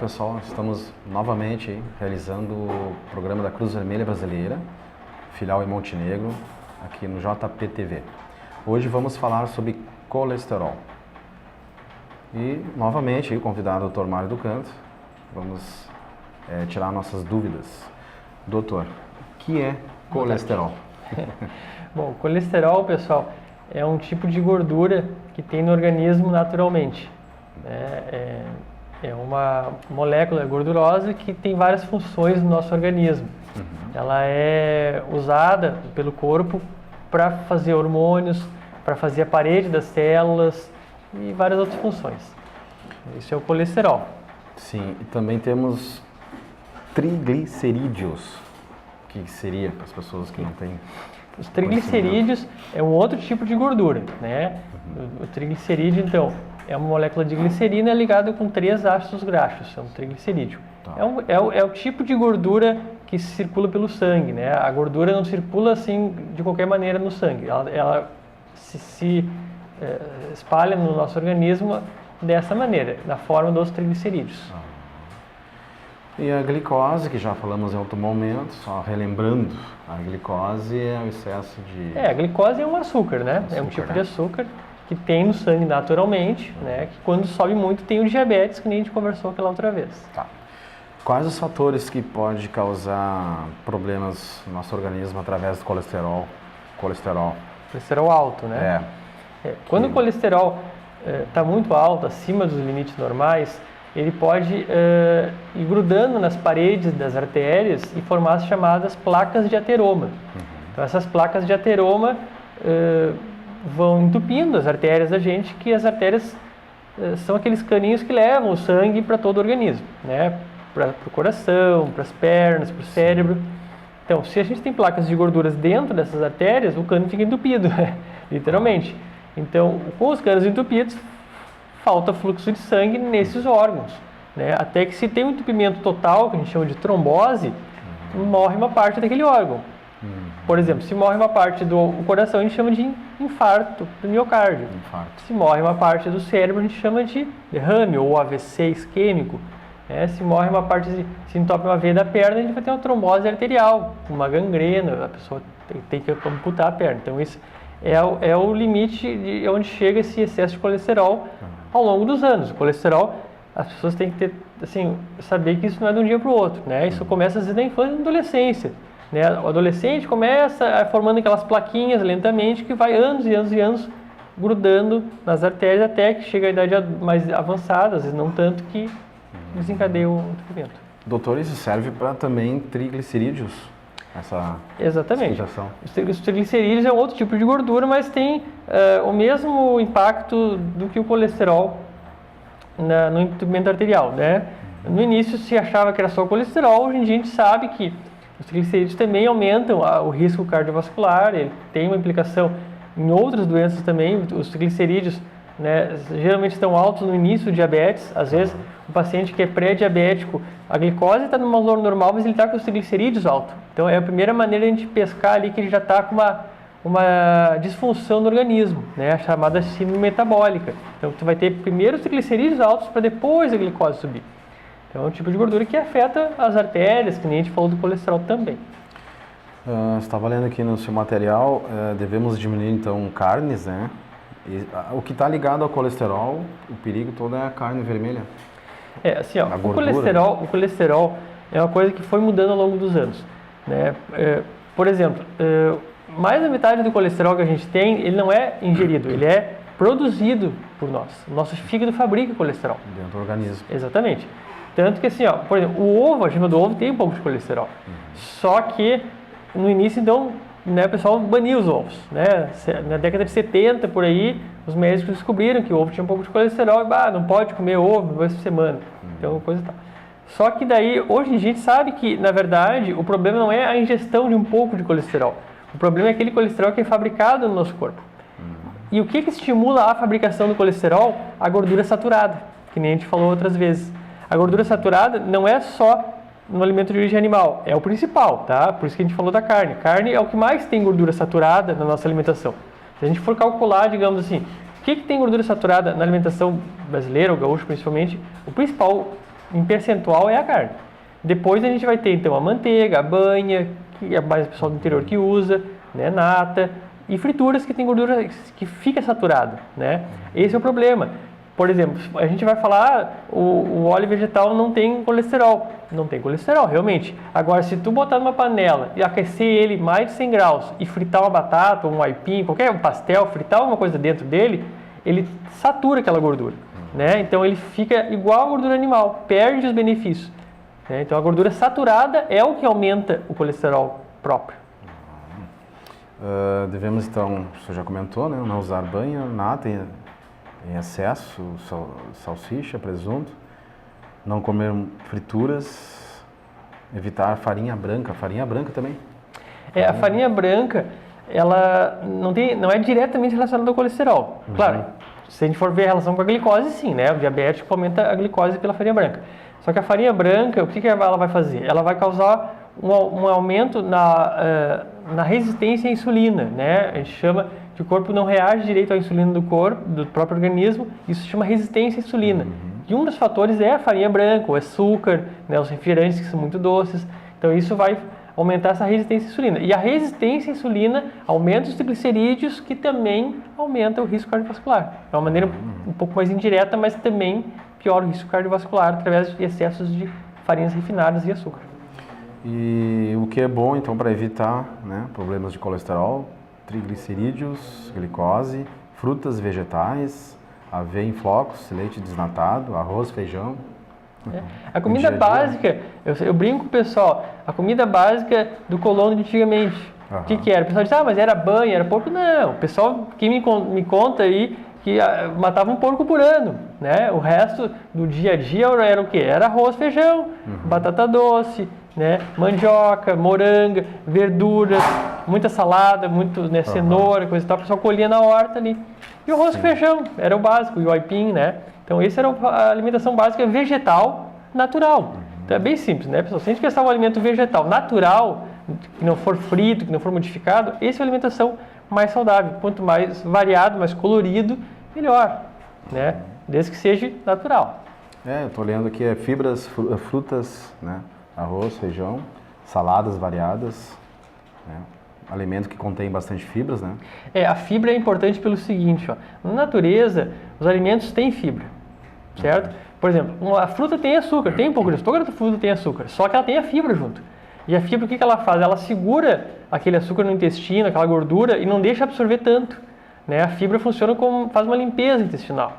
pessoal, estamos novamente realizando o programa da Cruz Vermelha Brasileira, filial em Montenegro, aqui no JPTV. Hoje vamos falar sobre colesterol. E novamente o convidado Dr. Mário do Canto, vamos tirar nossas dúvidas. Doutor, o que é colesterol? Bom, colesterol, pessoal, é um tipo de gordura que tem no organismo naturalmente. É uma molécula gordurosa que tem várias funções no nosso organismo. Ela é usada pelo corpo para fazer hormônios, para fazer a parede das células e várias outras funções. Isso é o colesterol. Sim, e também temos triglicerídeos. O que seria para as pessoas que não têm? Os triglicerídeos é um outro tipo de gordura, né? O triglicerídeo, então, é uma molécula de glicerina ligada com 3 ácidos graxos, é um triglicerídeo. Tá. É o tipo de gordura que circula pelo sangue, né? A gordura não circula assim de qualquer maneira no sangue, ela se espalha no nosso organismo dessa maneira, na forma dos triglicerídeos. E a glicose, que já falamos em outro momento, só relembrando, a glicose é o excesso de... A glicose é um açúcar, né? É um tipo de açúcar que tem no sangue naturalmente, né? Que quando sobe muito tem o diabetes, que nem a gente conversou aquela outra vez. Tá. Quais os fatores que podem causar problemas no nosso organismo através do colesterol? Colesterol alto, né? Quando o colesterol está muito alto, acima dos limites normais, ele pode ir grudando nas paredes das artérias e formar as chamadas placas de ateroma. Então, essas placas de ateroma vão entupindo as artérias da gente, que as artérias são aqueles caninhos que levam o sangue para todo o organismo, né? Para o coração, para as pernas, para o cérebro. Então, se a gente tem placas de gorduras dentro dessas artérias, o cano fica entupido, literalmente. Então, com os canos entupidos, falta fluxo de sangue nesses órgãos, né? Até que se tem um entupimento total, que a gente chama de trombose, morre uma parte daquele órgão. Por exemplo, se morre uma parte do coração, a gente chama de infarto do miocárdio. Se morre uma parte do cérebro, a gente chama de derrame ou AVC isquêmico. Se morre uma parte, se entope uma veia da perna, a gente vai ter uma trombose arterial, uma gangrena, a pessoa tem que amputar a perna. Então, isso é o limite de onde chega esse excesso de colesterol ao longo dos anos. O colesterol, as pessoas têm que ter, assim, saber que isso não é de um dia para o outro, né? Isso começa às vezes na infância e na adolescência, né? O adolescente começa formando aquelas plaquinhas lentamente que vai anos e anos e anos grudando nas artérias até que chega a idade mais avançada, às vezes não tanto, que desencadeia o entupimento. Doutor, isso serve para também triglicerídeos? Exatamente. Os triglicerídeos é um outro tipo de gordura, mas tem o mesmo impacto do que o colesterol no entupimento arterial, né? No início se achava que era só o colesterol, hoje em dia a gente sabe que os triglicerídeos também aumentam o risco cardiovascular, ele tem uma implicação em outras doenças também. Os triglicerídeos, né, geralmente estão altos no início do diabetes. Às vezes o paciente que é pré-diabético, a glicose está num valor normal, mas ele está com os triglicerídeos altos. Então é a primeira maneira de a gente pescar ali que ele já está com uma disfunção no organismo, né, a chamada síndrome metabólica. Então você vai ter primeiro os triglicerídeos altos para depois a glicose subir. Então é um tipo de gordura que afeta as artérias, que nem a gente falou do colesterol também. Estava lendo aqui no seu material, devemos diminuir então carnes, né? E, o que está ligado ao colesterol, o perigo todo é a carne vermelha. O colesterol é uma coisa que foi mudando ao longo dos anos, né? Por exemplo, mais da metade do colesterol que a gente tem, ele não é ingerido, ele é produzido por nós. O nosso fígado fabrica colesterol. Dentro do organismo. Exatamente. Tanto que assim, por exemplo, o ovo, a gema do ovo tem um pouco de colesterol. Só que no início, então, né, o pessoal baniu os ovos, né? Na década de 70, por aí, os médicos descobriram que o ovo tinha um pouco de colesterol e não pode comer ovo uma vez por semana. Então, coisa tal. Só que daí, hoje em dia, a gente sabe que, na verdade, o problema não é a ingestão de um pouco de colesterol. O problema é aquele colesterol que é fabricado no nosso corpo. E o que estimula a fabricação do colesterol? A gordura saturada, que nem a gente falou outras vezes. A gordura saturada não é só no alimento de origem animal, é o principal, tá? Por isso que a gente falou da carne. Carne é o que mais tem gordura saturada na nossa alimentação. Se a gente for calcular, digamos assim, o que tem gordura saturada na alimentação brasileira, ou gaúcha principalmente, o principal em percentual é a carne. Depois a gente vai ter então a manteiga, a banha, que é mais o pessoal do interior que usa, né, nata, e frituras que tem gordura que fica saturada, né? Esse é o problema. Por exemplo, a gente vai falar, o óleo vegetal não tem colesterol. Não tem colesterol, realmente. Agora, se tu botar numa panela e aquecer ele mais de 100 graus e fritar uma batata, um aipim, qualquer pastel, fritar alguma coisa dentro dele, ele satura aquela gordura, né? Então ele fica igual a gordura animal, perde os benefícios, né? Então a gordura saturada é o que aumenta o colesterol próprio. Devemos então, o senhor já comentou, né? Não usar banha, nata em excesso, salsicha, presunto, não comer frituras, evitar farinha branca também. A farinha branca, ela não é diretamente relacionada ao colesterol. Claro, se a gente for ver a relação com a glicose, sim, né? O diabético aumenta a glicose pela farinha branca. Só que a farinha branca, o que ela vai fazer? Ela vai causar um aumento na resistência à insulina, né? A gente chama que o corpo não reage direito à insulina do próprio organismo, isso se chama resistência à insulina. E um dos fatores é a farinha branca, o açúcar, né, os refrigerantes que são muito doces. Então isso vai aumentar essa resistência à insulina. E a resistência à insulina aumenta os triglicerídeos, que também aumenta o risco cardiovascular. É uma maneira um pouco mais indireta, mas também piora o risco cardiovascular através de excessos de farinhas refinadas e açúcar. E o que é bom, então, para evitar, né, problemas de colesterol, triglicerídeos, glicose, frutas e vegetais, aveia em flocos, leite desnatado, arroz, feijão. A comida básica, eu brinco com o pessoal, a comida básica do colono de antigamente. O que era? O pessoal diz, mas era banha, era porco. Não, o pessoal que me conta aí que matava um porco por ano, né? O resto do dia a dia era o quê? Era arroz, feijão, batata doce, né? Mandioca, moranga, verduras, muita salada, muito, né, cenoura, coisa e tal. O pessoal colhia na horta ali. E o arroz e feijão, era o básico, e o aipim, né? Então, essa era a alimentação básica vegetal natural. Então, é bem simples, né, pessoal? Se a gente pensar um alimento vegetal natural, que não for frito, que não for modificado, essa é a alimentação mais saudável. Quanto mais variado, mais colorido, melhor, né? Desde que seja natural. Eu estou lendo aqui, fibras, frutas, né? Arroz, feijão, saladas variadas, né? Alimento que contém bastante fibras, né? A fibra é importante pelo seguinte, ó. Na natureza, os alimentos têm fibra, certo? Por exemplo, a fruta tem açúcar, tem um pouco de açúcar, toda fruta tem açúcar, só que ela tem a fibra junto. E a fibra, o que ela faz? Ela segura aquele açúcar no intestino, aquela gordura, e não deixa absorver tanto, né? A fibra funciona como, faz uma limpeza intestinal,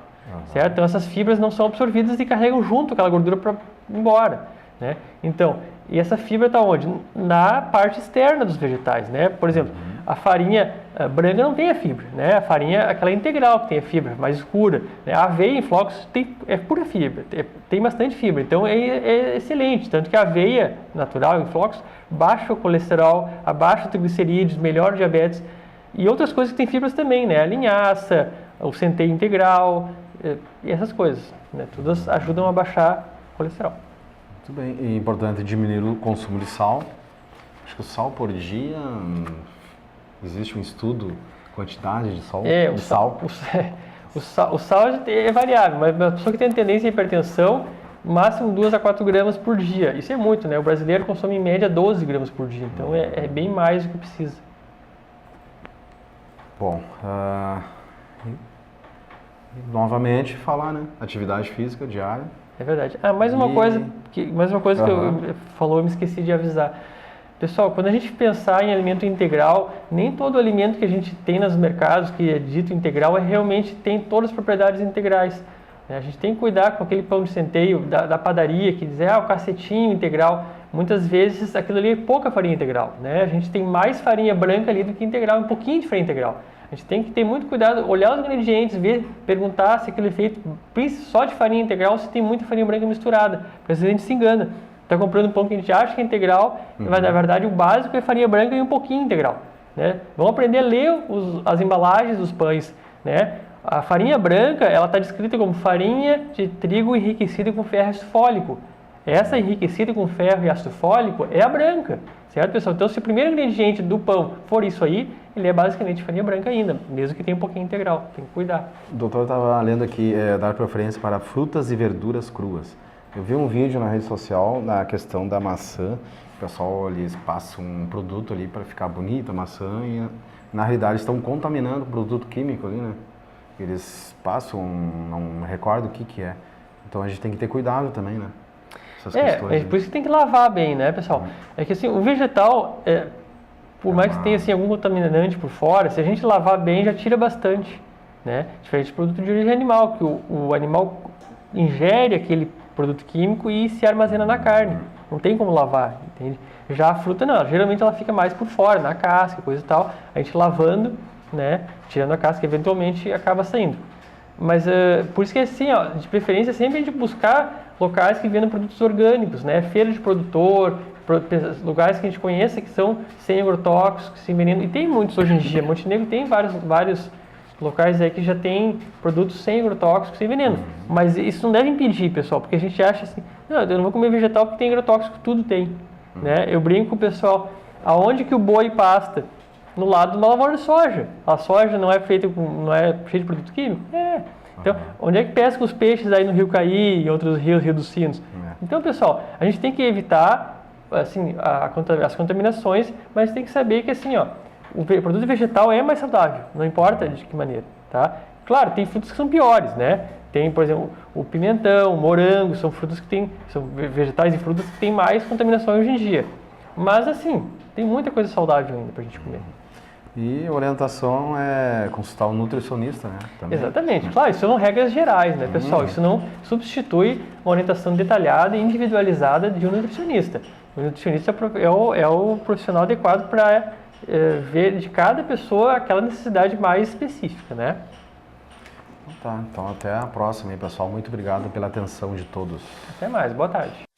certo? Então essas fibras não são absorvidas e carregam junto aquela gordura para ir embora, né? Então, e essa fibra está onde? Na parte externa dos vegetais, né? Por exemplo, a farinha branca não tem a fibra, né? A farinha, aquela integral que tem a fibra, mais escura, né? A aveia em flocos é pura fibra, tem bastante fibra, então é excelente. Tanto que a aveia natural em flocos baixa o colesterol, abaixa os triglicerídeos, melhora o diabetes e outras coisas que tem fibras também, né? A linhaça, o centeio integral e essas coisas, né? Todas ajudam a baixar o colesterol. Muito bem, e é importante diminuir o consumo de sal. Acho que o sal por dia, existe um estudo, quantidade de sal? O sal é variável, mas a pessoa que tem tendência à hipertensão, máximo 2 a 4 gramas por dia. Isso é muito, né? O brasileiro consome em média 12 gramas por dia, então é bem mais do que precisa. Bom, novamente falar, né? Atividade física diária. É verdade. Mais uma coisa que eu me esqueci de avisar. Pessoal, quando a gente pensar em alimento integral, nem todo alimento que a gente tem nos mercados, que é dito integral, realmente tem todas as propriedades integrais. A gente tem que cuidar com aquele pão de centeio da padaria, que diz, o cacetinho integral. Muitas vezes aquilo ali é pouca farinha integral, né? A gente tem mais farinha branca ali do que integral, um pouquinho de farinha integral. A gente tem que ter muito cuidado, olhar os ingredientes, perguntar se aquilo é feito só de farinha integral ou se tem muita farinha branca misturada, porque às vezes a gente se engana. Está comprando um pão que a gente acha que é integral, mas na verdade o básico é farinha branca e um pouquinho integral, né? Vamos aprender a ler as embalagens dos pães, né? A farinha branca, ela está descrita como farinha de trigo enriquecida com ferro e ácido fólico. Essa enriquecida com ferro e ácido fólico é a branca, certo, pessoal? Então, se o primeiro ingrediente do pão for isso aí, ele é basicamente farinha branca ainda, mesmo que tenha um pouquinho integral. Tem que cuidar. O doutor estava lendo aqui, dar preferência para frutas e verduras cruas. Eu vi um vídeo na rede social na questão da maçã. O pessoal, eles passam um produto ali para ficar bonita a maçã e na realidade estão contaminando o produto químico ali, né? Eles passam, não recordo o que é. Então a gente tem que ter cuidado também, né? Essas questões, por isso que tem que lavar bem, né, pessoal? É que assim, o vegetal, por mais que tenha assim, algum contaminante por fora, se a gente lavar bem já tira bastante, né? Diferente de produto de origem animal, que o animal ingere aquele produto químico e se armazena na carne. Não tem como lavar, entende? Já a fruta não, geralmente ela fica mais por fora, na casca, coisa e tal. A gente lavando, né, tirando a casca, eventualmente acaba saindo. Mas por isso que assim, ó, de preferência sempre a gente buscar locais que vendam produtos orgânicos, né? Feira de produtor, lugares que a gente conheça que são sem agrotóxicos, sem veneno. E tem muitos hoje em dia. Montenegro tem vários locais aí que já tem produtos sem agrotóxicos, sem veneno. Mas isso não deve impedir, pessoal, porque a gente acha assim, não, eu não vou comer vegetal porque tem agrotóxico, tudo tem. Né? Eu brinco com o pessoal, aonde que o boi pasta? No lado de uma lavoura de soja. A soja não é feita não é cheia de produto químico? Então, onde é que pesca os peixes aí no Rio Caí e outros rios, Rio dos Sinos? Então, pessoal, a gente tem que evitar assim, as contaminações, mas tem que saber que assim, ó, o produto vegetal é mais saudável, não importa de que maneira, tá? Claro, tem frutos que são piores, né? Tem, por exemplo, o pimentão, o morango, são frutas são vegetais e frutas que têm mais contaminação hoje em dia. Mas assim, tem muita coisa saudável ainda pra gente comer. E a orientação é consultar o nutricionista, né? Também. Exatamente. Claro, isso são regras gerais, né, pessoal? Isso não substitui uma orientação detalhada e individualizada de um nutricionista. O nutricionista é o profissional adequado para ver de cada pessoa aquela necessidade mais específica, né? Tá, então até a próxima aí, pessoal. Muito obrigado pela atenção de todos. Até mais. Boa tarde.